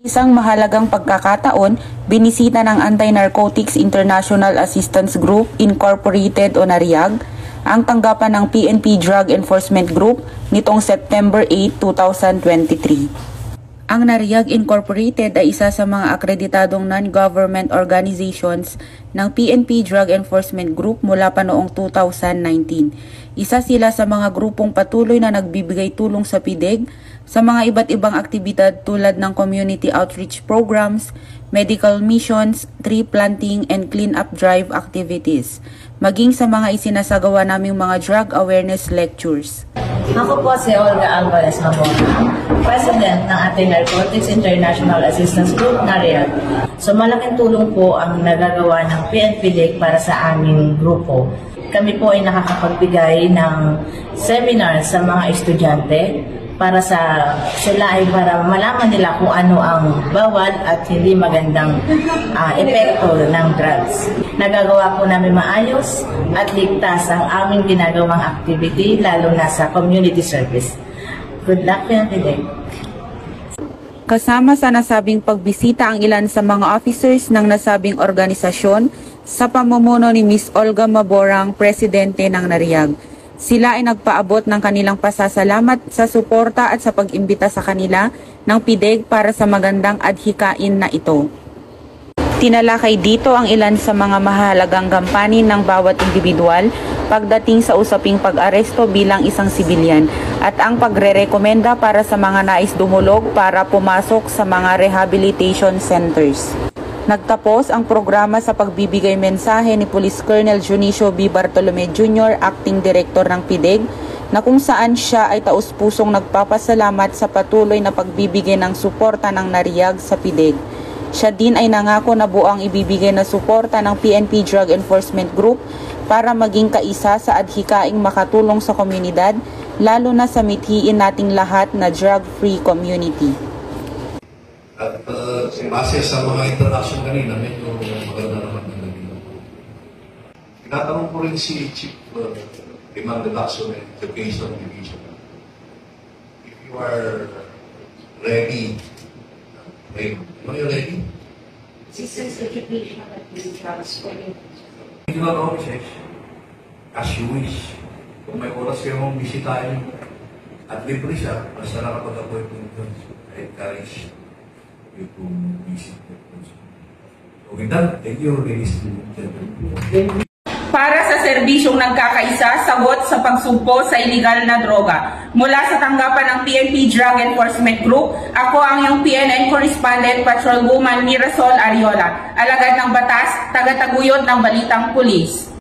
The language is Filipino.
Isang mahalagang pagkakataon, binisita ng Anti-Narcotics International Assistance Group Incorporated o NARIAG ang tanggapan ng PNP Drug Enforcement Group nitong September 8, 2023. Ang NARIAG Incorporated ay isa sa mga akreditadong non-government organizations ng PNP Drug Enforcement Group mula pa noong 2019. Isa sila sa mga grupong patuloy na nagbibigay tulong sa PIDEG sa mga iba't ibang aktibidad tulad ng community outreach programs, medical missions, tree planting and clean-up drive activities, maging sa mga isinasagawa naming mga drug awareness lectures. Ako po si Olga Alvarez Mabona, President ng Anti-Narcotics International Assistance Group, NARIAG. So malaking tulong po ang nagagawa ng PNP-DIG para sa aming grupo. Kami po ay nakakapagbigay ng seminar sa mga estudyante para sila ay para malaman nila kung ano ang bawal at hindi magandang epekto ng drugs. Nagagawa po namin maayos at ligtas ang aming ginagawang activity, lalo na sa community service. Good luck, PNP-DIG. Kasama sa nasabing pagbisita ang ilan sa mga officers ng nasabing organisasyon sa pamumuno ni Ms. Olga Maborang, Presidente ng NARIAG. Sila ay nagpaabot ng kanilang pasasalamat sa suporta at sa pag-imbita sa kanila ng PIDEG para sa magandang adhikain na ito. Tinalakay dito ang ilan sa mga mahalagang gampanin ng bawat individual pagdating sa usaping pag-aresto bilang isang sibilyan at ang pagre-rekomenda para sa mga nais dumulog para pumasok sa mga rehabilitation centers. Nagtapos ang programa sa pagbibigay mensahe ni Police Colonel Junicio B. Bartolome Jr., Acting Director ng PIDEG, na kung saan siya ay taus-pusong nagpapasalamat sa patuloy na pagbibigay ng suporta ng NARIAG sa PIDEG. Siya din ay nangako na buang ibibigay na suporta ng PNP Drug Enforcement Group para maging kaisa sa adhikaing makatulong sa komunidad, lalo na sa mithiin nating lahat na drug-free community. At base sa mga introduction kanina, medyo maganda naman na naging. Tinatanong ko rin si Chief Demand Reduction and Education Division. If you are ready, are you ready? Systems education at the transferring. You are always as you wish. Kung may oras kayo mong bisitahin at libre siya, basta nakapag-appointment doon. I encourage you to visit the person. So with that, thank you, ladies and gentlemen. Para sa serbisyong nagkakaisa, sagot sa pagsugpo sa iligal na droga. Mula sa tanggapan ng PNP Drug Enforcement Group, ako ang iyong PNN Correspondent Patrolwoman Mirasol Ariola, alagad ng batas, tagataguyod ng Balitang Pulis.